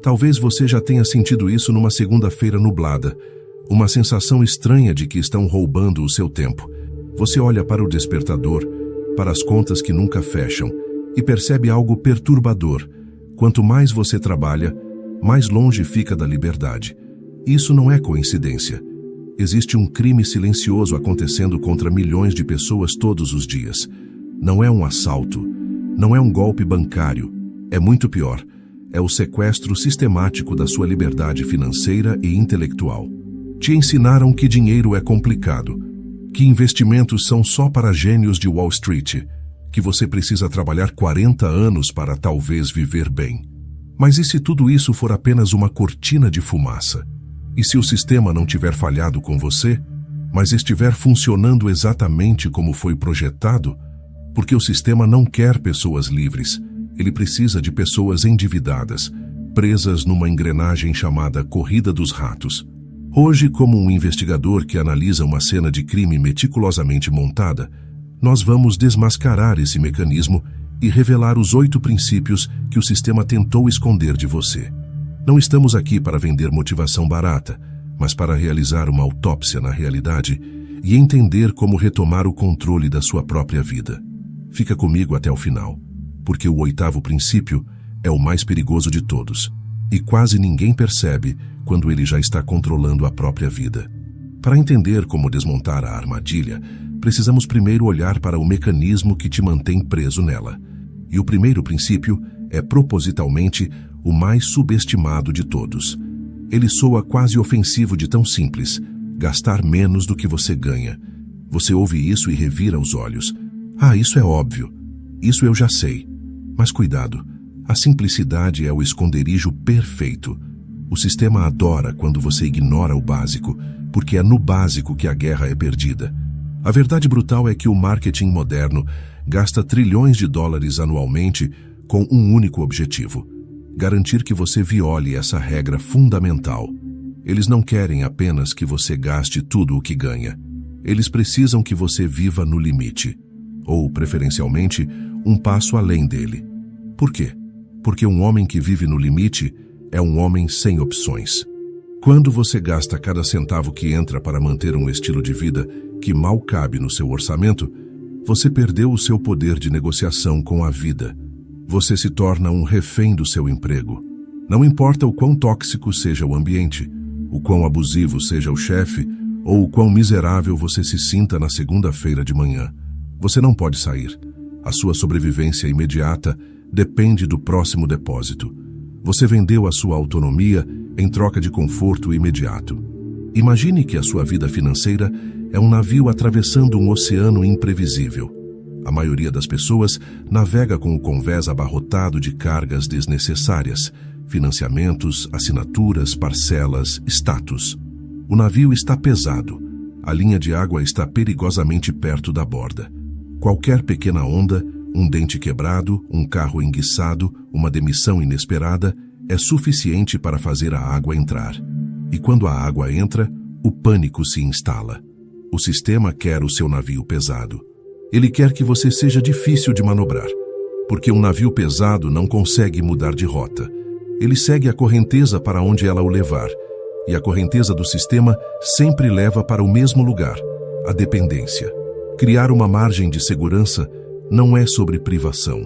Talvez você já tenha sentido isso numa segunda-feira nublada, uma sensação estranha de que estão roubando o seu tempo. Você olha para o despertador, para as contas que nunca fecham, e percebe algo perturbador. Quanto mais você trabalha, mais longe fica da liberdade. Isso não é coincidência. Existe um crime silencioso acontecendo contra milhões de pessoas todos os dias. Não é um assalto, não é um golpe bancário. É muito pior. É o sequestro sistemático da sua liberdade financeira e intelectual. Te ensinaram que dinheiro é complicado, que investimentos são só para gênios de Wall Street, que você precisa trabalhar 40 anos para talvez viver bem. Mas e se tudo isso for apenas uma cortina de fumaça? E se o sistema não tiver falhado com você, mas estiver funcionando exatamente como foi projetado? Porque o sistema não quer pessoas livres, ele precisa de pessoas endividadas, presas numa engrenagem chamada corrida dos ratos. Hoje, como um investigador que analisa uma cena de crime meticulosamente montada, nós vamos desmascarar esse mecanismo e revelar os 8 princípios que o sistema tentou esconder de você. Não estamos aqui para vender motivação barata, mas para realizar uma autópsia na realidade e entender como retomar o controle da sua própria vida. Fica comigo até o final, porque o 8º princípio é o mais perigoso de todos, e quase ninguém percebe quando ele já está controlando a própria vida. Para entender como desmontar a armadilha, precisamos primeiro olhar para o mecanismo que te mantém preso nela. E o primeiro princípio é propositalmente o mais subestimado de todos. Ele soa quase ofensivo de tão simples: gastar menos do que você ganha. Você ouve isso e revira os olhos. Ah, isso é óbvio. Isso eu já sei. Mas cuidado, a simplicidade é o esconderijo perfeito. O sistema adora quando você ignora o básico, porque é no básico que a guerra é perdida. A verdade brutal é que o marketing moderno gasta trilhões de dólares anualmente com um único objetivo: garantir que você viole essa regra fundamental. Eles não querem apenas que você gaste tudo o que ganha. Eles precisam que você viva no limite, ou, preferencialmente, um passo além dele. Por quê? Porque um homem que vive no limite é um homem sem opções. Quando você gasta cada centavo que entra para manter um estilo de vida que mal cabe no seu orçamento, você perdeu o seu poder de negociação com a vida. Você se torna um refém do seu emprego. Não importa o quão tóxico seja o ambiente, o quão abusivo seja o chefe, ou o quão miserável você se sinta na segunda-feira de manhã. Você não pode sair. A sua sobrevivência imediata depende do próximo depósito. Você vendeu a sua autonomia em troca de conforto imediato. Imagine que a sua vida financeira é um navio atravessando um oceano imprevisível. A maioria das pessoas navega com o convés abarrotado de cargas desnecessárias, financiamentos, assinaturas, parcelas, status. O navio está pesado. A linha de água está perigosamente perto da borda. Qualquer pequena onda, um dente quebrado, um carro enguiçado, uma demissão inesperada, é suficiente para fazer a água entrar. E quando a água entra, o pânico se instala. O sistema quer o seu navio pesado. Ele quer que você seja difícil de manobrar, porque um navio pesado não consegue mudar de rota. Ele segue a correnteza para onde ela o levar, e a correnteza do sistema sempre leva para o mesmo lugar, a dependência. Criar uma margem de segurança não é sobre privação.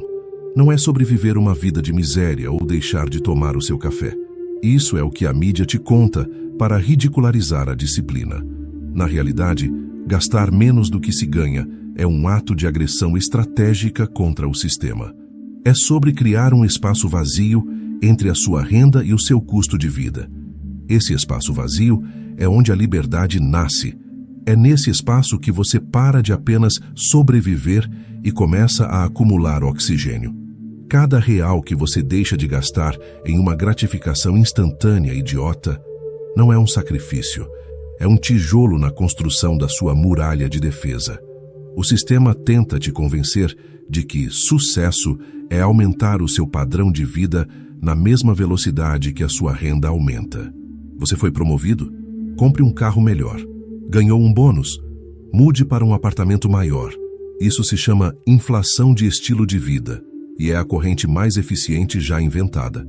Não é sobre viver uma vida de miséria ou deixar de tomar o seu café. Isso é o que a mídia te conta para ridicularizar a disciplina. Na realidade, gastar menos do que se ganha é um ato de agressão estratégica contra o sistema. É sobre criar um espaço vazio entre a sua renda e o seu custo de vida. Esse espaço vazio é onde a liberdade nasce. É nesse espaço que você para de apenas sobreviver e começa a acumular oxigênio. Cada real que você deixa de gastar em uma gratificação instantânea idiota não é um sacrifício, é um tijolo na construção da sua muralha de defesa. O sistema tenta te convencer de que sucesso é aumentar o seu padrão de vida na mesma velocidade que a sua renda aumenta. Você foi promovido? Compre um carro melhor. Ganhou um bônus? Mude para um apartamento maior. Isso se chama inflação de estilo de vida e é a corrente mais eficiente já inventada.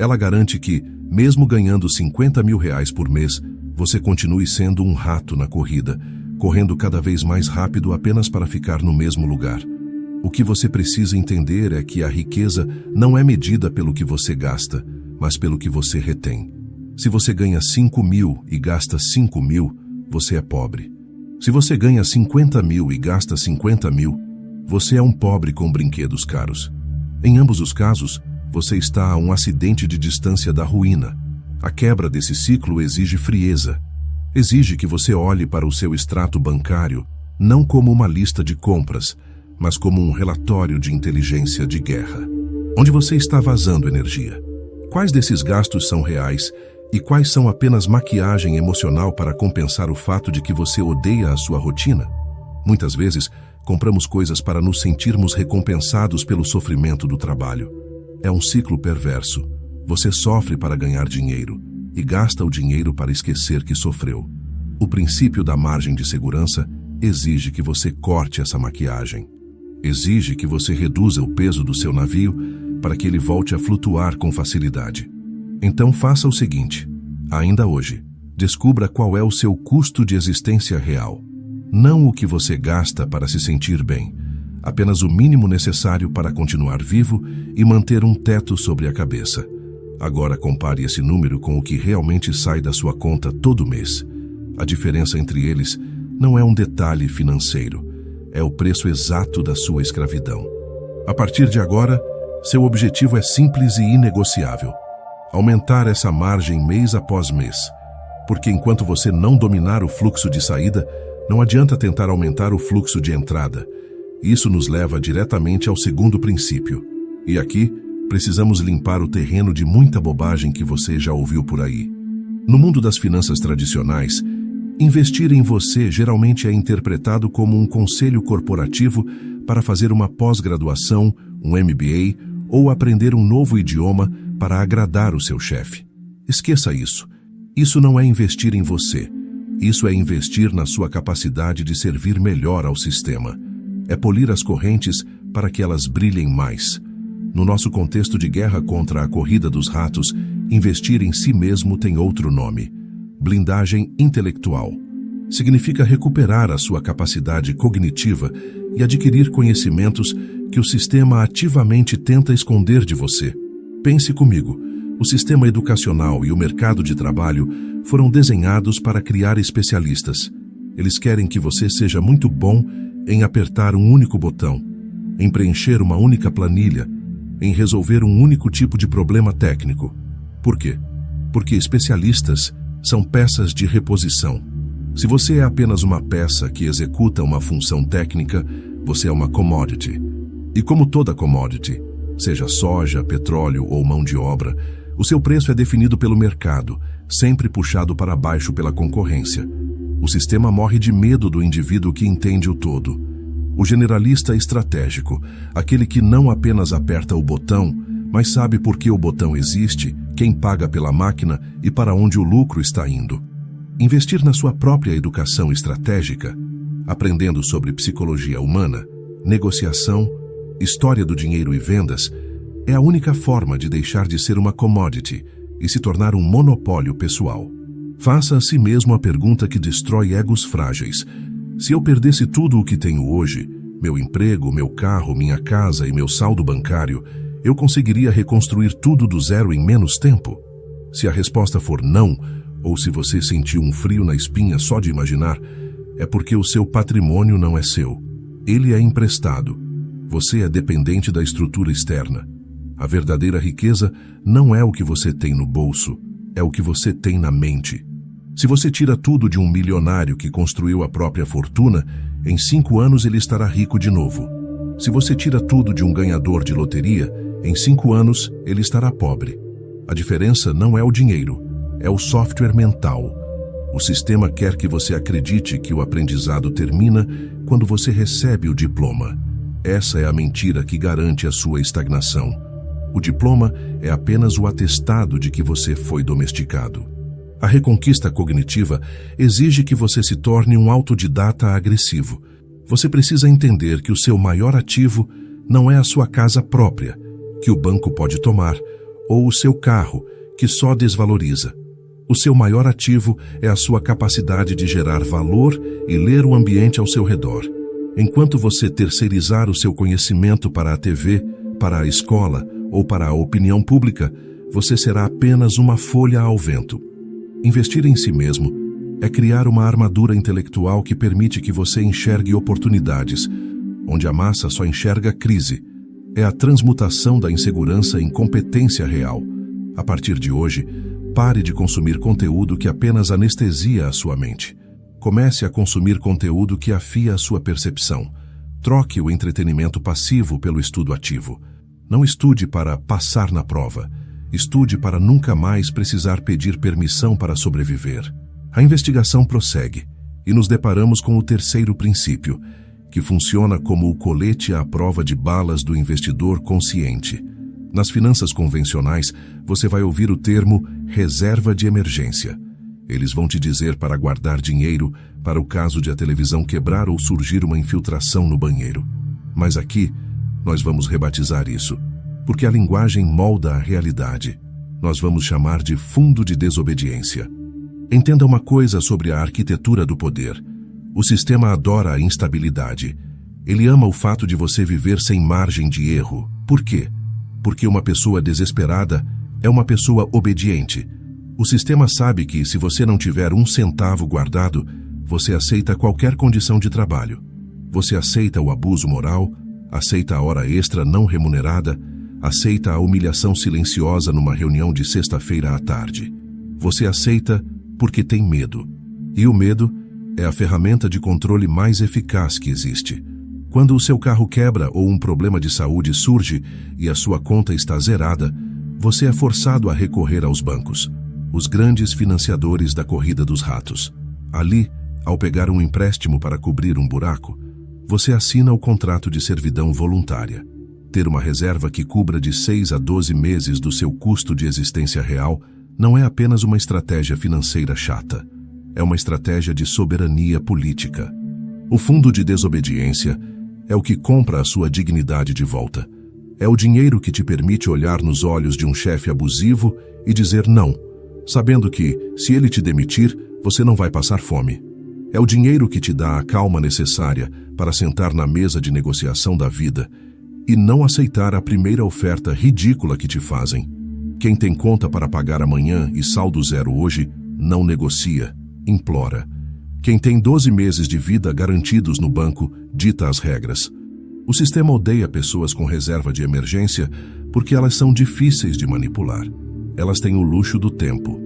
Ela garante que, mesmo ganhando R$ 50.000 por mês, você continue sendo um rato na corrida, correndo cada vez mais rápido apenas para ficar no mesmo lugar. O que você precisa entender é que a riqueza não é medida pelo que você gasta, mas pelo que você retém. Se você ganha 5.000 e gasta 5.000, você é pobre. Se você ganha 50.000 e gasta 50.000, você é um pobre com brinquedos caros. Em ambos os casos, você está a um acidente de distância da ruína. A quebra desse ciclo exige frieza. Exige que você olhe para o seu extrato bancário não como uma lista de compras, mas como um relatório de inteligência de guerra. Onde você está vazando energia? Quais desses gastos são reais e quais são apenas maquiagem emocional para compensar o fato de que você odeia a sua rotina? Muitas vezes, compramos coisas para nos sentirmos recompensados pelo sofrimento do trabalho. É um ciclo perverso. Você sofre para ganhar dinheiro e gasta o dinheiro para esquecer que sofreu. O princípio da margem de segurança exige que você corte essa maquiagem. Exige que você reduza o peso do seu navio para que ele volte a flutuar com facilidade. Então faça o seguinte: ainda hoje, descubra qual é o seu custo de existência real. Não o que você gasta para se sentir bem, apenas o mínimo necessário para continuar vivo e manter um teto sobre a cabeça. Agora compare esse número com o que realmente sai da sua conta todo mês. A diferença entre eles não é um detalhe financeiro, é o preço exato da sua escravidão. A partir de agora, seu objetivo é simples e inegociável: aumentar essa margem mês após mês. Porque enquanto você não dominar o fluxo de saída, não adianta tentar aumentar o fluxo de entrada. Isso nos leva diretamente ao segundo princípio. E aqui, precisamos limpar o terreno de muita bobagem que você já ouviu por aí. No mundo das finanças tradicionais, investir em você geralmente é interpretado como um conselho corporativo para fazer uma pós-graduação, um MBA ou aprender um novo idioma para agradar o seu chefe. Esqueça isso. Isso não é investir em você. Isso é investir na sua capacidade de servir melhor ao sistema. É polir as correntes para que elas brilhem mais. No nosso contexto de guerra contra a corrida dos ratos, investir em si mesmo tem outro nome: blindagem intelectual. Significa recuperar a sua capacidade cognitiva e adquirir conhecimentos que o sistema ativamente tenta esconder de você. Pense comigo. O sistema educacional e o mercado de trabalho foram desenhados para criar especialistas. Eles querem que você seja muito bom em apertar um único botão, em preencher uma única planilha, em resolver um único tipo de problema técnico. Por quê? Porque especialistas são peças de reposição. Se você é apenas uma peça que executa uma função técnica, você é uma commodity. E como toda commodity, seja soja, petróleo ou mão de obra, o seu preço é definido pelo mercado, sempre puxado para baixo pela concorrência. O sistema morre de medo do indivíduo que entende o todo. O generalista estratégico, aquele que não apenas aperta o botão, mas sabe por que o botão existe, quem paga pela máquina e para onde o lucro está indo. Investir na sua própria educação estratégica, aprendendo sobre psicologia humana, negociação, história do dinheiro e vendas, é a única forma de deixar de ser uma commodity e se tornar um monopólio pessoal. Faça a si mesmo a pergunta que destrói egos frágeis: se eu perdesse tudo o que tenho hoje, meu emprego, meu carro, minha casa e meu saldo bancário, eu conseguiria reconstruir tudo do zero em menos tempo? Se a resposta for não, ou se você sentiu um frio na espinha só de imaginar, é porque o seu patrimônio não é seu. Ele é emprestado. Você é dependente da estrutura externa. A verdadeira riqueza não é o que você tem no bolso, é o que você tem na mente. Se você tira tudo de um milionário que construiu a própria fortuna, em 5 anos ele estará rico de novo. Se você tira tudo de um ganhador de loteria, em 5 anos ele estará pobre. A diferença não é o dinheiro, é o software mental. O sistema quer que você acredite que o aprendizado termina quando você recebe o diploma. Essa é a mentira que garante a sua estagnação. O diploma é apenas o atestado de que você foi domesticado. A reconquista cognitiva exige que você se torne um autodidata agressivo. Você precisa entender que o seu maior ativo não é a sua casa própria, que o banco pode tomar, ou o seu carro, que só desvaloriza. O seu maior ativo é a sua capacidade de gerar valor e ler o ambiente ao seu redor. Enquanto você terceirizar o seu conhecimento para a TV, para a escola ou para a opinião pública, você será apenas uma folha ao vento. Investir em si mesmo é criar uma armadura intelectual que permite que você enxergue oportunidades, onde a massa só enxerga crise. É a transmutação da insegurança em competência real. A partir de hoje, pare de consumir conteúdo que apenas anestesia a sua mente. Comece a consumir conteúdo que afia a sua percepção. Troque o entretenimento passivo pelo estudo ativo. Não estude para passar na prova. Estude para nunca mais precisar pedir permissão para sobreviver. A investigação prossegue e nos deparamos com o terceiro princípio, que funciona como o colete à prova de balas do investidor consciente. Nas finanças convencionais, você vai ouvir o termo reserva de emergência. Eles vão te dizer para guardar dinheiro para o caso de a televisão quebrar ou surgir uma infiltração no banheiro. Mas aqui, nós vamos rebatizar isso, porque a linguagem molda a realidade. Nós vamos chamar de fundo de desobediência. Entenda uma coisa sobre a arquitetura do poder. O sistema adora a instabilidade. Ele ama o fato de você viver sem margem de erro. Por quê? Porque uma pessoa desesperada é uma pessoa obediente. O sistema sabe que, se você não tiver um centavo guardado, você aceita qualquer condição de trabalho. Você aceita o abuso moral, aceita a hora extra não remunerada, aceita a humilhação silenciosa numa reunião de sexta-feira à tarde. Você aceita porque tem medo. E o medo é a ferramenta de controle mais eficaz que existe. Quando o seu carro quebra ou um problema de saúde surge e a sua conta está zerada, você é forçado a recorrer aos bancos, os grandes financiadores da corrida dos ratos. Ali, ao pegar um empréstimo para cobrir um buraco, você assina o contrato de servidão voluntária. Ter uma reserva que cubra de 6 a 12 meses do seu custo de existência real não é apenas uma estratégia financeira chata. É uma estratégia de soberania política. O fundo de desobediência é o que compra a sua dignidade de volta. É o dinheiro que te permite olhar nos olhos de um chefe abusivo e dizer não, sabendo que, se ele te demitir, você não vai passar fome. É o dinheiro que te dá a calma necessária para sentar na mesa de negociação da vida e não aceitar a primeira oferta ridícula que te fazem. Quem tem conta para pagar amanhã e saldo zero hoje, não negocia, implora. Quem tem 12 meses de vida garantidos no banco, dita as regras. O sistema odeia pessoas com reserva de emergência porque elas são difíceis de manipular. Elas têm o luxo do tempo.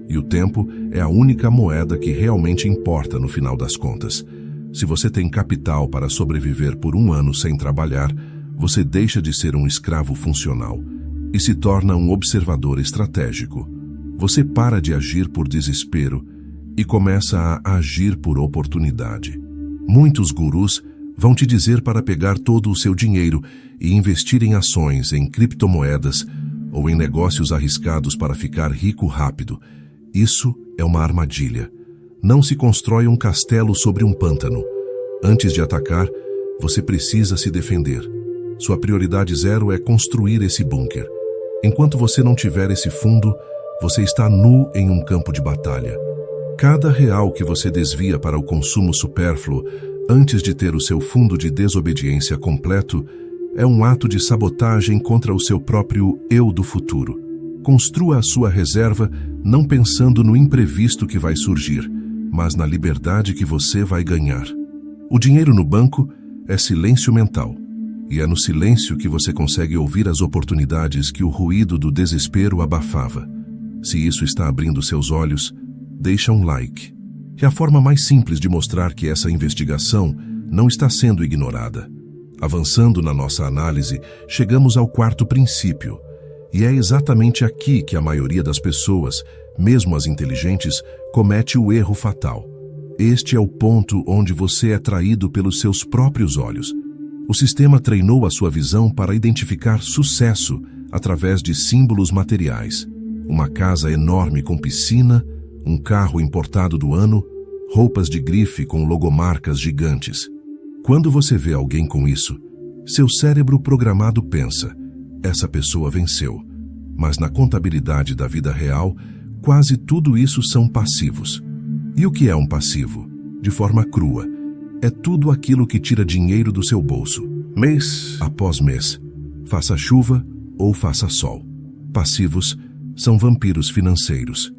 E o tempo é a única moeda que realmente importa no final das contas. Se você tem capital para sobreviver por 1 ano sem trabalhar, você deixa de ser um escravo funcional e se torna um observador estratégico. Você para de agir por desespero e começa a agir por oportunidade. Muitos gurus vão te dizer para pegar todo o seu dinheiro e investir em ações, em criptomoedas ou em negócios arriscados para ficar rico rápido. Isso é uma armadilha. Não se constrói um castelo sobre um pântano. Antes de atacar, você precisa se defender. Sua prioridade zero é construir esse bunker. Enquanto você não tiver esse fundo, você está nu em um campo de batalha. Cada real que você desvia para o consumo supérfluo antes de ter o seu fundo de desobediência completo é um ato de sabotagem contra o seu próprio eu do futuro. Construa a sua reserva não pensando no imprevisto que vai surgir, mas na liberdade que você vai ganhar. O dinheiro no banco é silêncio mental, e é no silêncio que você consegue ouvir as oportunidades que o ruído do desespero abafava. Se isso está abrindo seus olhos, deixa um like. É a forma mais simples de mostrar que essa investigação não está sendo ignorada. Avançando na nossa análise, chegamos ao quarto princípio, e é exatamente aqui que a maioria das pessoas, mesmo as inteligentes, comete o erro fatal. Este é o ponto onde você é traído pelos seus próprios olhos. O sistema treinou a sua visão para identificar sucesso através de símbolos materiais. Uma casa enorme com piscina, um carro importado do ano, roupas de grife com logomarcas gigantes. Quando você vê alguém com isso, seu cérebro programado pensa: essa pessoa venceu. Mas na contabilidade da vida real, quase tudo isso são passivos. E o que é um passivo? De forma crua, é tudo aquilo que tira dinheiro do seu bolso, mês após mês, faça chuva ou faça sol. Passivos são vampiros financeiros.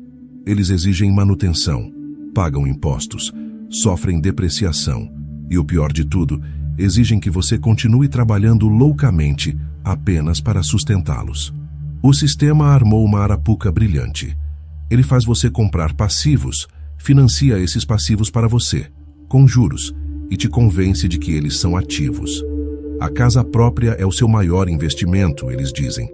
Eles exigem manutenção, pagam impostos, sofrem depreciação e, o pior de tudo, exigem que você continue trabalhando loucamente apenas para sustentá-los. O sistema armou uma arapuca brilhante. Ele faz você comprar passivos, financia esses passivos para você, com juros, e te convence de que eles são ativos. A casa própria é o seu maior investimento, eles dizem.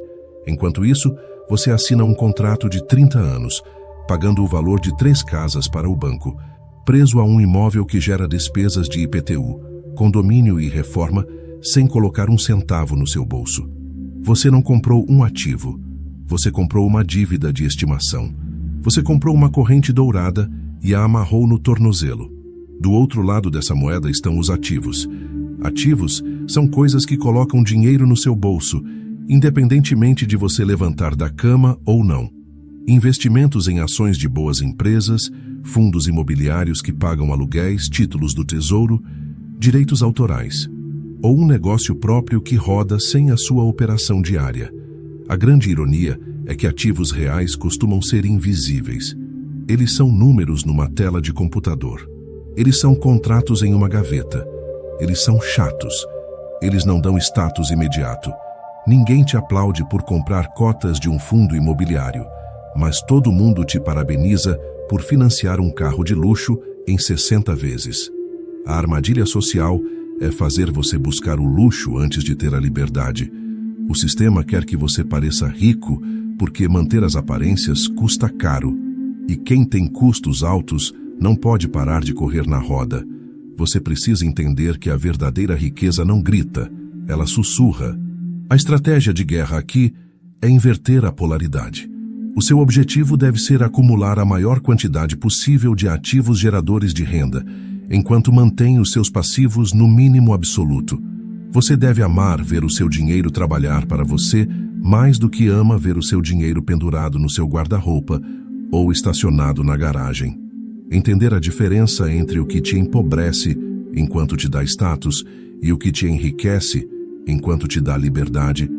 Enquanto isso, você assina um contrato de 30 anos, pagando o valor de 3 casas para o banco, preso a um imóvel que gera despesas de IPTU, condomínio e reforma, sem colocar um centavo no seu bolso. Você não comprou um ativo, você comprou uma dívida de estimação. Você comprou uma corrente dourada e a amarrou no tornozelo. Do outro lado dessa moeda estão os ativos. Ativos são coisas que colocam dinheiro no seu bolso, independentemente de você levantar da cama ou não. Investimentos em ações de boas empresas, fundos imobiliários que pagam aluguéis, títulos do tesouro, direitos autorais, ou um negócio próprio que roda sem a sua operação diária. A grande ironia é que ativos reais costumam ser invisíveis. Eles são números numa tela de computador. Eles são contratos em uma gaveta. Eles são chatos. Eles não dão status imediato. Ninguém te aplaude por comprar cotas de um fundo imobiliário, mas todo mundo te parabeniza por financiar um carro de luxo em 60 vezes. A armadilha social é fazer você buscar o luxo antes de ter a liberdade. O sistema quer que você pareça rico porque manter as aparências custa caro. E quem tem custos altos não pode parar de correr na roda. Você precisa entender que a verdadeira riqueza não grita, ela sussurra. A estratégia de guerra aqui é inverter a polaridade. O seu objetivo deve ser acumular a maior quantidade possível de ativos geradores de renda, enquanto mantém os seus passivos no mínimo absoluto. Você deve amar ver o seu dinheiro trabalhar para você mais do que ama ver o seu dinheiro pendurado no seu guarda-roupa ou estacionado na garagem. Entender a diferença entre o que te empobrece enquanto te dá status e o que te enriquece enquanto te dá liberdade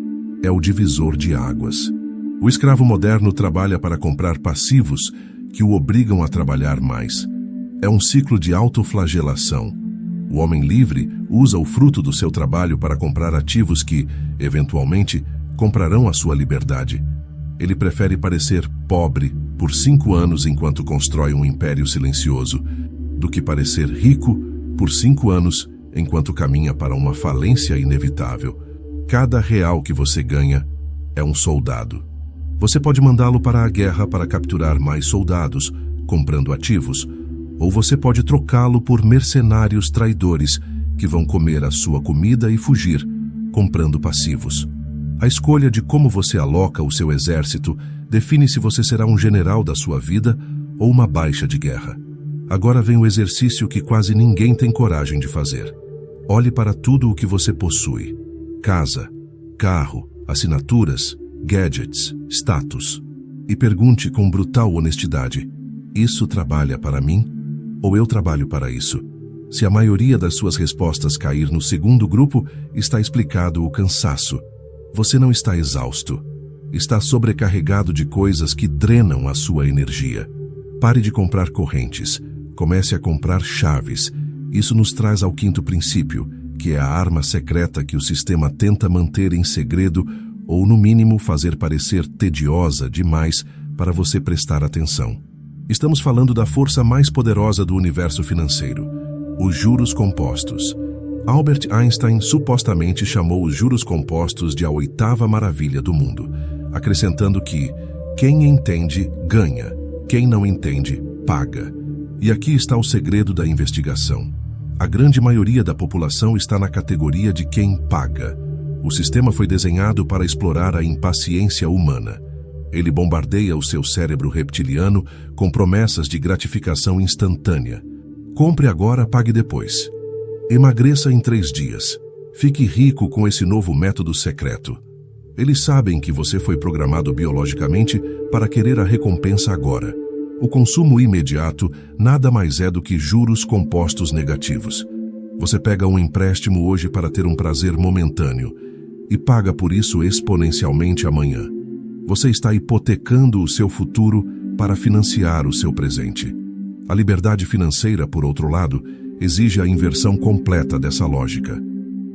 é o divisor de águas. O escravo moderno trabalha para comprar passivos que o obrigam a trabalhar mais. É um ciclo de autoflagelação. O homem livre usa o fruto do seu trabalho para comprar ativos que, eventualmente, comprarão a sua liberdade. Ele prefere parecer pobre por 5 anos enquanto constrói um império silencioso, do que parecer rico por 5 anos enquanto caminha para uma falência inevitável. Cada real que você ganha é um soldado. Você pode mandá-lo para a guerra para capturar mais soldados, comprando ativos, ou você pode trocá-lo por mercenários traidores que vão comer a sua comida e fugir, comprando passivos. A escolha de como você aloca o seu exército define se você será um general da sua vida ou uma baixa de guerra. Agora vem o exercício que quase ninguém tem coragem de fazer. Olhe para tudo o que você possui: casa, carro, assinaturas, gadgets, status. E pergunte com brutal honestidade: isso trabalha para mim? Ou eu trabalho para isso? Se a maioria das suas respostas cair no segundo grupo, está explicado o cansaço. Você não está exausto. Está sobrecarregado de coisas que drenam a sua energia. Pare de comprar correntes. Comece a comprar chaves. Isso nos traz ao quinto princípio, que é a arma secreta que o sistema tenta manter em segredo ou, no mínimo, fazer parecer tediosa demais para você prestar atenção. Estamos falando da força mais poderosa do universo financeiro: os juros compostos. Albert Einstein supostamente chamou os juros compostos de a 8ª maravilha do mundo, acrescentando que quem entende, ganha. Quem não entende, paga. E aqui está o segredo da investigação. A grande maioria da população está na categoria de quem paga. O sistema foi desenhado para explorar a impaciência humana. Ele bombardeia o seu cérebro reptiliano com promessas de gratificação instantânea. Compre agora, pague depois. Emagreça em 3 dias. Fique rico com esse novo método secreto. Eles sabem que você foi programado biologicamente para querer a recompensa agora. O consumo imediato nada mais é do que juros compostos negativos. Você pega um empréstimo hoje para ter um prazer momentâneo e paga por isso exponencialmente amanhã. Você está hipotecando o seu futuro para financiar o seu presente. A liberdade financeira, por outro lado, exige a inversão completa dessa lógica.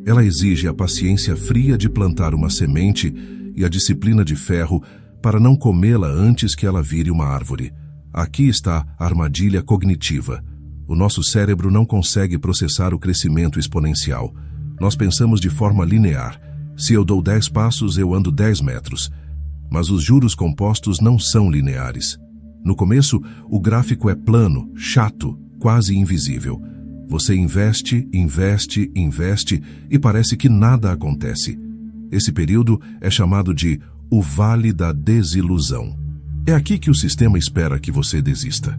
Ela exige a paciência fria de plantar uma semente e a disciplina de ferro para não comê-la antes que ela vire uma árvore. Aqui está a armadilha cognitiva. O nosso cérebro não consegue processar o crescimento exponencial. Nós pensamos de forma linear. Se eu dou 10 passos, eu ando 10 metros. Mas os juros compostos não são lineares. No começo, o gráfico é plano, chato, quase invisível. Você investe, investe, investe e parece que nada acontece. Esse período é chamado de o Vale da Desilusão. É aqui que o sistema espera que você desista.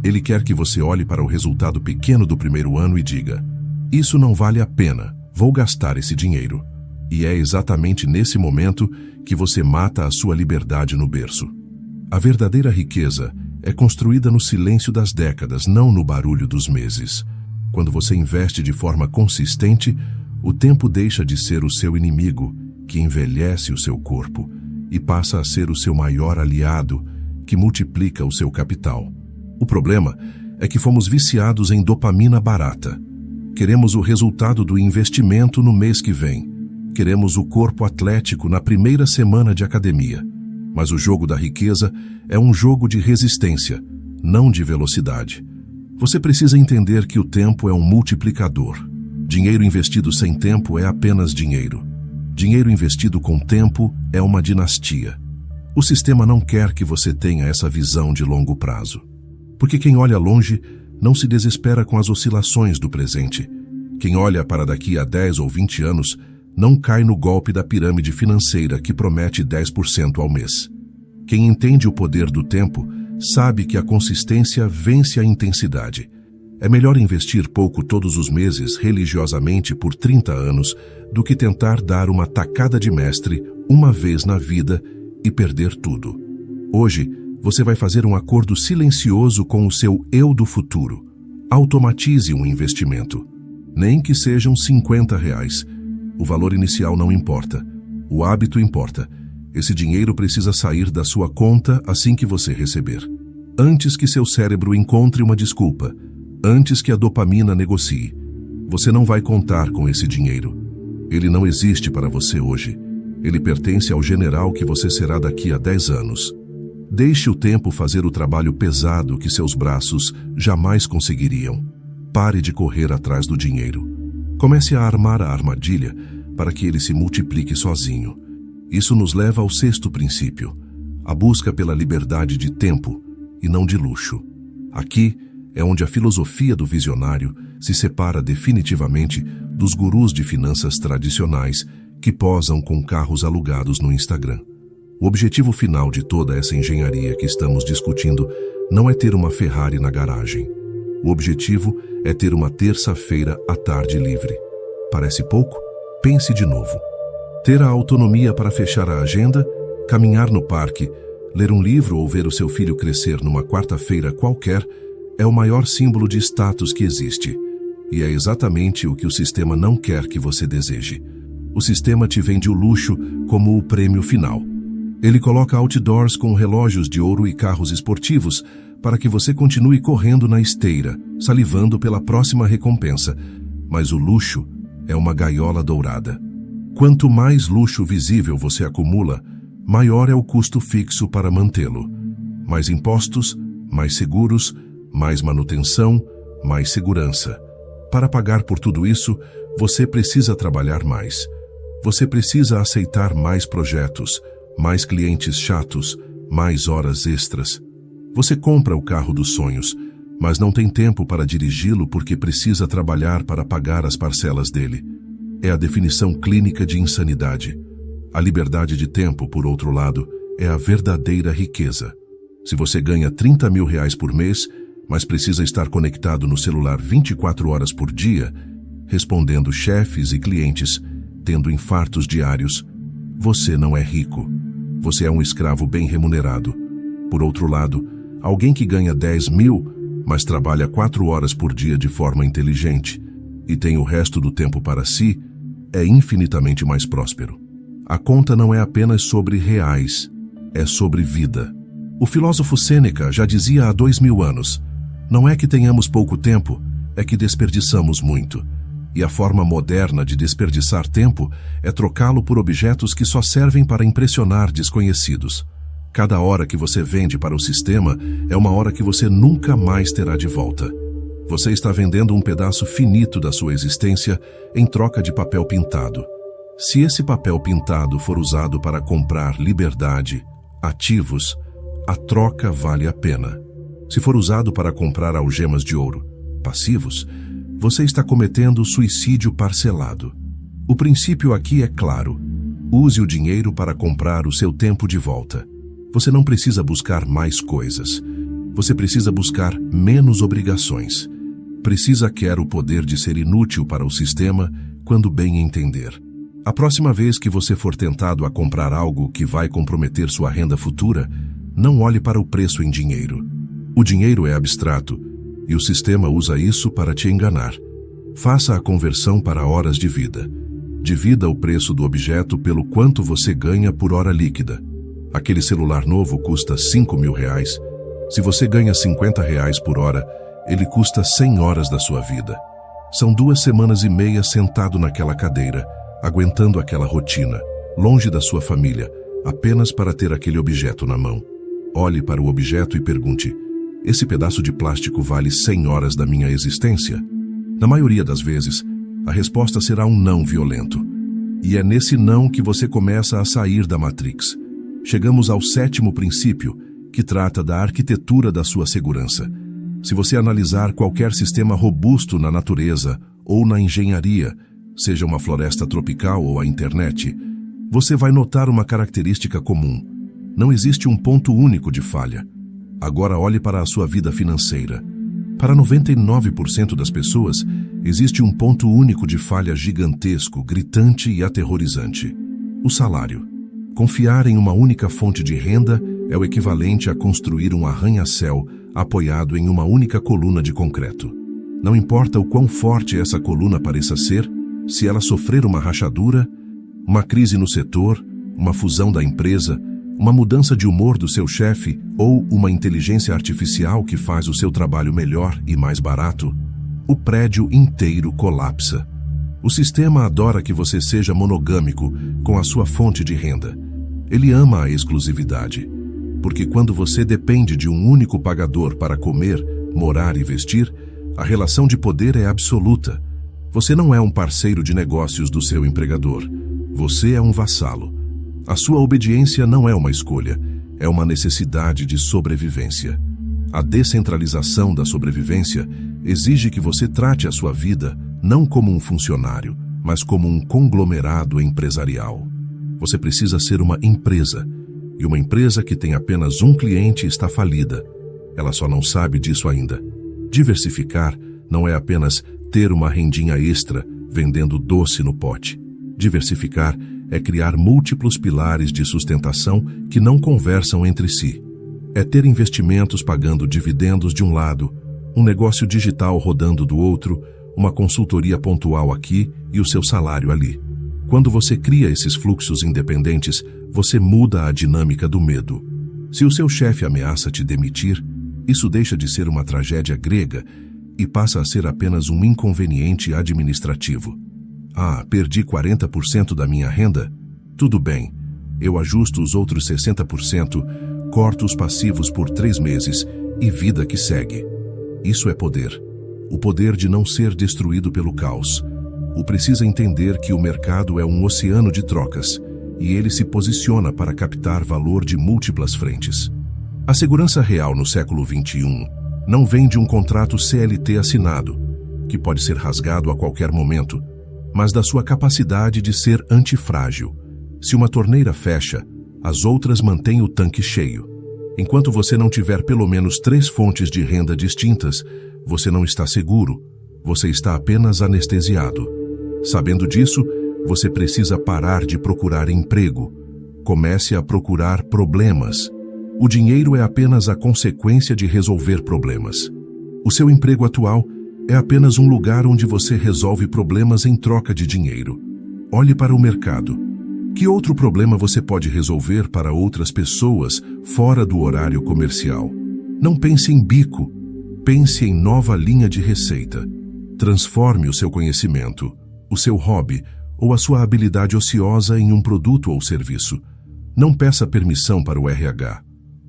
Ele quer que você olhe para o resultado pequeno do primeiro ano e diga: isso não vale a pena, vou gastar esse dinheiro. E é exatamente nesse momento que você mata a sua liberdade no berço. A verdadeira riqueza é construída no silêncio das décadas, não no barulho dos meses. Quando você investe de forma consistente, o tempo deixa de ser o seu inimigo, que envelhece o seu corpo, e passa a ser o seu maior aliado, que multiplica o seu capital. O problema é que fomos viciados em dopamina barata. Queremos o resultado do investimento no mês que vem. Queremos o corpo atlético na primeira semana de academia. Mas o jogo da riqueza é um jogo de resistência, não de velocidade. Você precisa entender que o tempo é um multiplicador. Dinheiro investido sem tempo é apenas dinheiro. Dinheiro investido com tempo é uma dinastia. O sistema não quer que você tenha essa visão de longo prazo. Porque quem olha longe não se desespera com as oscilações do presente. Quem olha para daqui a 10 ou 20 anos não cai no golpe da pirâmide financeira que promete 10% ao mês. Quem entende o poder do tempo sabe que a consistência vence a intensidade. É melhor investir pouco todos os meses religiosamente por 30 anos do que tentar dar uma tacada de mestre uma vez na vida e perder tudo. Hoje, você vai fazer um acordo silencioso com o seu eu do futuro. Automatize um investimento. Nem que sejam R$50. O valor inicial não importa. O hábito importa. Esse dinheiro precisa sair da sua conta assim que você receber. Antes que seu cérebro encontre uma desculpa. Antes que a dopamina negocie. Você não vai contar com esse dinheiro. Ele não existe para você hoje. Ele pertence ao general que você será daqui a 10 anos. Deixe o tempo fazer o trabalho pesado que seus braços jamais conseguiriam. Pare de correr atrás do dinheiro. Comece a armar a armadilha para que ele se multiplique sozinho. Isso nos leva ao 6º princípio, a busca pela liberdade de tempo e não de luxo. Aqui é onde a filosofia do visionário se separa definitivamente dos gurus de finanças tradicionais que posam com carros alugados no Instagram. O objetivo final de toda essa engenharia que estamos discutindo não é ter uma Ferrari na garagem. O objetivo é ter uma terça-feira à tarde livre. Parece pouco? Pense de novo. Ter a autonomia para fechar a agenda, caminhar no parque, ler um livro ou ver o seu filho crescer numa quarta-feira qualquer é o maior símbolo de status que existe. E é exatamente o que o sistema não quer que você deseje. O sistema te vende o luxo como o prêmio final. Ele coloca outdoors com relógios de ouro e carros esportivos para que você continue correndo na esteira, salivando pela próxima recompensa. Mas o luxo é uma gaiola dourada. Quanto mais luxo visível você acumula, maior é o custo fixo para mantê-lo. Mais impostos, mais seguros, mais manutenção, mais segurança. Para pagar por tudo isso, você precisa trabalhar mais. Você precisa aceitar mais projetos, mais clientes chatos, mais horas extras. Você compra o carro dos sonhos, mas não tem tempo para dirigi-lo porque precisa trabalhar para pagar as parcelas dele. É a definição clínica de insanidade. A liberdade de tempo, por outro lado, é a verdadeira riqueza. Se você ganha R$30 mil por mês, mas precisa estar conectado no celular 24 horas por dia, respondendo chefes e clientes, tendo infartos diários, Você não é rico. Você é um escravo bem remunerado. Por outro lado, alguém que ganha 10 mil, mas trabalha 4 horas por dia de forma inteligente e tem o resto do tempo para si, é infinitamente mais próspero. A conta não é apenas sobre reais, é sobre vida. O filósofo Sêneca já dizia há 2000 anos, não é que tenhamos pouco tempo, é que desperdiçamos muito. E a forma moderna de desperdiçar tempo é trocá-lo por objetos que só servem para impressionar desconhecidos. Cada hora que você vende para o sistema é uma hora que você nunca mais terá de volta. Você está vendendo um pedaço finito da sua existência em troca de papel pintado. Se esse papel pintado for usado para comprar liberdade, ativos, a troca vale a pena. Se for usado para comprar algemas de ouro, passivos, você está cometendo suicídio parcelado. O princípio aqui é claro. Use o dinheiro para comprar o seu tempo de volta. Você não precisa buscar mais coisas. Você precisa buscar menos obrigações. Precisa quer o poder de ser inútil para o sistema quando bem entender. A próxima vez que você for tentado a comprar algo que vai comprometer sua renda futura, não olhe para o preço em dinheiro. O dinheiro é abstrato e o sistema usa isso para te enganar. Faça a conversão para horas de vida. Divida o preço do objeto pelo quanto você ganha por hora líquida. Aquele celular novo custa 5 mil reais. Se você ganha 50 reais por hora, ele custa 100 horas da sua vida. São 2 semanas e meia sentado naquela cadeira, aguentando aquela rotina, longe da sua família, apenas para ter aquele objeto na mão. Olhe para o objeto e pergunte, esse pedaço de plástico vale 100 horas da minha existência? Na maioria das vezes, a resposta será um não violento. E é nesse não que você começa a sair da Matrix. Chegamos ao 7º princípio, que trata da arquitetura da sua segurança. Se você analisar qualquer sistema robusto na natureza ou na engenharia, seja uma floresta tropical ou a internet, você vai notar uma característica comum. Não existe um ponto único de falha. Agora olhe para a sua vida financeira. Para 99% das pessoas, existe um ponto único de falha gigantesco, gritante e aterrorizante. O salário. Confiar em uma única fonte de renda é o equivalente a construir um arranha-céu apoiado em uma única coluna de concreto. Não importa o quão forte essa coluna pareça ser, se ela sofrer uma rachadura, uma crise no setor, uma fusão da empresa, uma mudança de humor do seu chefe ou uma inteligência artificial que faz o seu trabalho melhor e mais barato, o prédio inteiro colapsa. O sistema adora que você seja monogâmico com a sua fonte de renda. Ele ama a exclusividade, porque quando você depende de um único pagador para comer, morar e vestir, a relação de poder é absoluta. Você não é um parceiro de negócios do seu empregador. Você é um vassalo. A sua obediência não é uma escolha, é uma necessidade de sobrevivência. A descentralização da sobrevivência exige que você trate a sua vida não como um funcionário, mas como um conglomerado empresarial. Você precisa ser uma empresa, e uma empresa que tem apenas um cliente está falida. Ela só não sabe disso ainda. Diversificar não é apenas ter uma rendinha extra vendendo doce no pote. Diversificar é criar múltiplos pilares de sustentação que não conversam entre si. É ter investimentos pagando dividendos de um lado, um negócio digital rodando do outro, uma consultoria pontual aqui e o seu salário ali. Quando você cria esses fluxos independentes, você muda a dinâmica do medo. Se o seu chefe ameaça te demitir, isso deixa de ser uma tragédia grega e passa a ser apenas um inconveniente administrativo. Ah, perdi 40% da minha renda? Tudo bem, eu ajusto os outros 60%, corto os passivos por 3 meses e vida que segue. Isso é poder. O poder de não ser destruído pelo caos. O precisa entender que o mercado é um oceano de trocas e ele se posiciona para captar valor de múltiplas frentes. A segurança real no século XXI não vem de um contrato CLT assinado, que pode ser rasgado a qualquer momento, mas da sua capacidade de ser antifrágil. Se uma torneira fecha, as outras mantêm o tanque cheio. Enquanto você não tiver pelo menos 3 fontes de renda distintas, você não está seguro, você está apenas anestesiado. Sabendo disso, Você precisa parar de procurar emprego. Comece a procurar problemas. O dinheiro é apenas a consequência de resolver problemas. O seu emprego atual é apenas um lugar onde você resolve problemas em troca de dinheiro. Olhe para o mercado. Que outro problema você pode resolver para outras pessoas fora do horário comercial? Não pense em bico. Pense em nova linha de receita. Transforme o seu conhecimento, o seu hobby ou a sua habilidade ociosa em um produto ou serviço. Não peça permissão para o RH.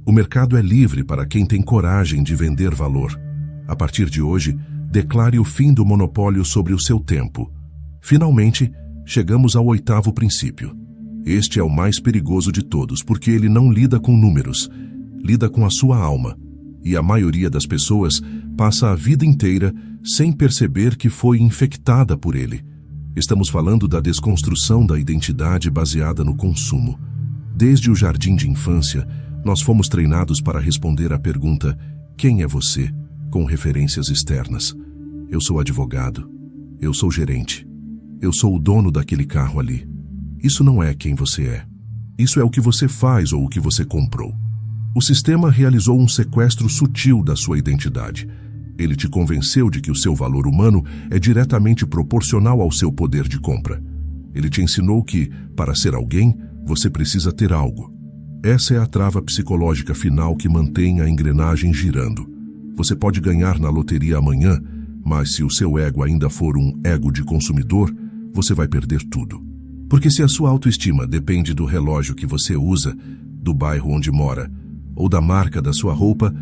O mercado é livre para quem tem coragem de vender valor. A partir de hoje, declare o fim do monopólio sobre o seu tempo. Finalmente, chegamos ao 8º princípio. Este é o mais perigoso de todos, porque ele não lida com números, lida com a sua alma. E a maioria das pessoas passa a vida inteira sem perceber que foi infectada por ele. Estamos falando da desconstrução da identidade baseada no consumo. Desde o jardim de infância, nós fomos treinados para responder à pergunta: quem é você? Com referências externas. Eu sou advogado. Eu sou gerente. Eu sou o dono daquele carro ali. Isso não é quem você é. Isso é o que você faz ou o que você comprou. O sistema realizou um sequestro sutil da sua identidade. Ele te convenceu de que o seu valor humano é diretamente proporcional ao seu poder de compra. Ele te ensinou que, para ser alguém, você precisa ter algo. Essa é a trava psicológica final que mantém a engrenagem girando. Você pode ganhar na loteria amanhã, mas se o seu ego ainda for um ego de consumidor, você vai perder tudo. Porque se a sua autoestima depende do relógio que você usa, do bairro onde mora, ou da marca da sua roupa,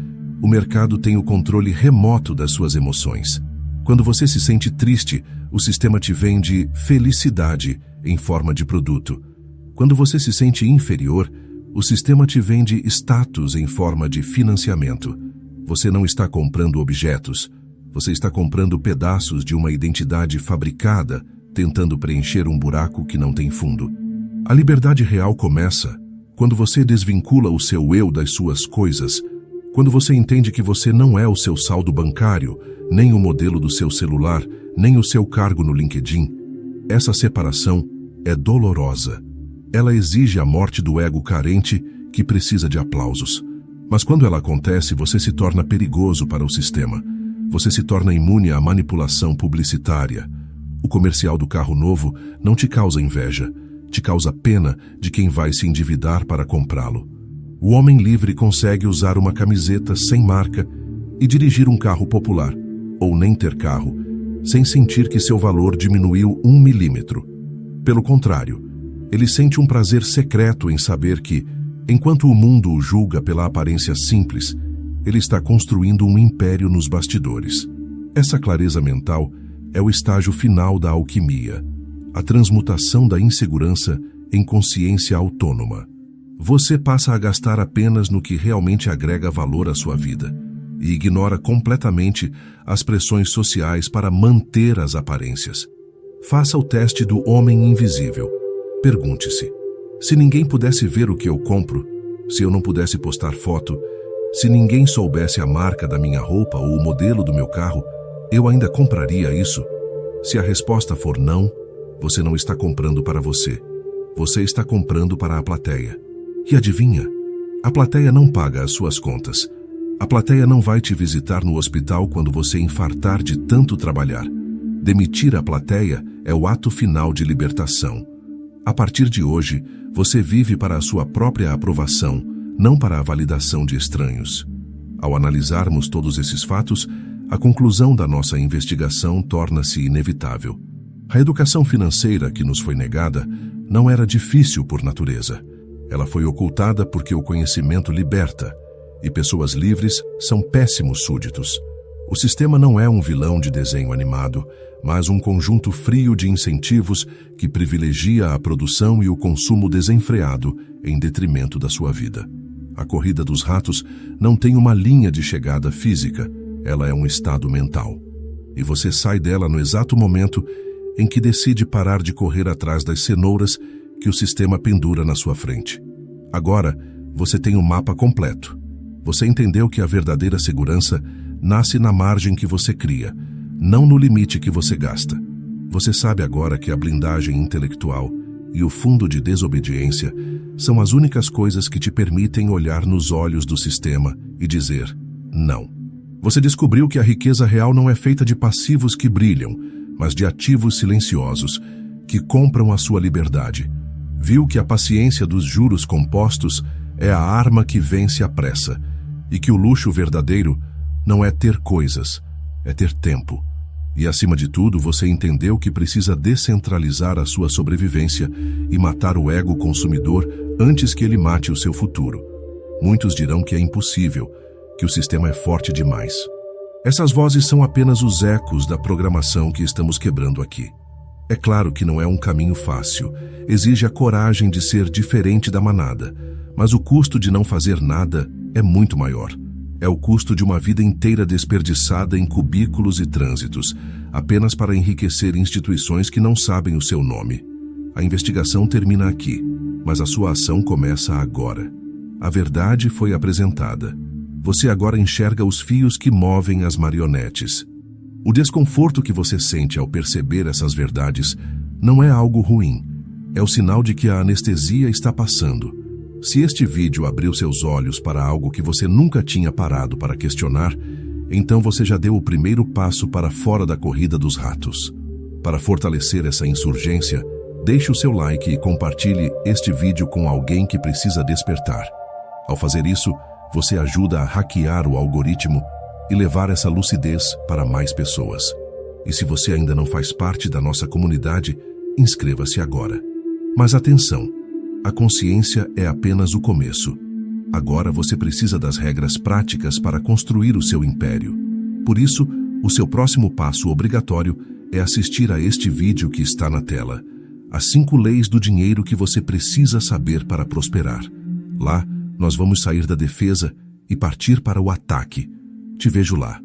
o mercado tem o controle remoto das suas emoções. Quando você se sente triste, o sistema te vende felicidade em forma de produto. Quando você se sente inferior, o sistema te vende status em forma de financiamento. Você não está comprando objetos, você está comprando pedaços de uma identidade fabricada, tentando preencher um buraco que não tem fundo. A liberdade real começa quando você desvincula o seu eu das suas coisas, quando você entende que você não é o seu saldo bancário, nem o modelo do seu celular, nem o seu cargo no LinkedIn. Essa separação é dolorosa. Ela exige a morte do ego carente que precisa de aplausos. Mas quando ela acontece, você se torna perigoso para o sistema. Você se torna imune à manipulação publicitária. O comercial do carro novo não te causa inveja, te causa pena de quem vai se endividar para comprá-lo. O homem livre consegue usar uma camiseta sem marca e dirigir um carro popular, ou nem ter carro, sem sentir que seu valor diminuiu 1 milímetro. Pelo contrário, ele sente um prazer secreto em saber que, enquanto o mundo o julga pela aparência simples, ele está construindo um império nos bastidores. Essa clareza mental é o estágio final da alquimia, a transmutação da insegurança em consciência autônoma. Você passa a gastar apenas no que realmente agrega valor à sua vida e ignora completamente as pressões sociais para manter as aparências. Faça o teste do homem invisível. Pergunte-se: se ninguém pudesse ver o que eu compro, se eu não pudesse postar foto, se ninguém soubesse a marca da minha roupa ou o modelo do meu carro, eu ainda compraria isso? Se a resposta for não, você não está comprando para você. Você está comprando para a plateia. E adivinha? A plateia não paga as suas contas. A plateia não vai te visitar no hospital quando você infartar de tanto trabalhar. Demitir a plateia é o ato final de libertação. A partir de hoje, você vive para a sua própria aprovação, não para a validação de estranhos. Ao analisarmos todos esses fatos, a conclusão da nossa investigação torna-se inevitável. A educação financeira que nos foi negada não era difícil por natureza. Ela foi ocultada porque o conhecimento liberta, e pessoas livres são péssimos súditos. O sistema não é um vilão de desenho animado, mas um conjunto frio de incentivos que privilegia a produção e o consumo desenfreado em detrimento da sua vida. A corrida dos ratos não tem uma linha de chegada física, ela é um estado mental. E você sai dela no exato momento em que decide parar de correr atrás das cenouras que o sistema pendura na sua frente. Agora, você tem o mapa completo. Você entendeu que a verdadeira segurança nasce na margem que você cria, não no limite que você gasta. Você sabe agora que a blindagem intelectual e o fundo de desobediência são as únicas coisas que te permitem olhar nos olhos do sistema e dizer não. Você descobriu que a riqueza real não é feita de passivos que brilham, mas de ativos silenciosos que compram a sua liberdade. Viu que a paciência dos juros compostos é a arma que vence a pressa e que o luxo verdadeiro não é ter coisas, é ter tempo. E, acima de tudo, você entendeu que precisa descentralizar a sua sobrevivência e matar o ego consumidor antes que ele mate o seu futuro. Muitos dirão que é impossível, que o sistema é forte demais. Essas vozes são apenas os ecos da programação que estamos quebrando aqui. É claro que não é um caminho fácil, exige a coragem de ser diferente da manada, mas o custo de não fazer nada é muito maior. É o custo de uma vida inteira desperdiçada em cubículos e trânsitos, apenas para enriquecer instituições que não sabem o seu nome. A investigação termina aqui, mas a sua ação começa agora. A verdade foi apresentada. Você agora enxerga os fios que movem as marionetes. O desconforto que você sente ao perceber essas verdades não é algo ruim. É o sinal de que a anestesia está passando. Se este vídeo abriu seus olhos para algo que você nunca tinha parado para questionar, então você já deu o primeiro passo para fora da corrida dos ratos. Para fortalecer essa insurgência, deixe o seu like e compartilhe este vídeo com alguém que precisa despertar. Ao fazer isso, você ajuda a hackear o algoritmo e levar essa lucidez para mais pessoas. E se você ainda não faz parte da nossa comunidade, inscreva-se agora. Mas atenção! A consciência é apenas o começo. Agora você precisa das regras práticas para construir o seu império. Por isso, o seu próximo passo obrigatório é assistir a este vídeo que está na tela. As 5 leis do dinheiro que você precisa saber para prosperar. Lá, nós vamos sair da defesa e partir para o ataque. Te vejo lá.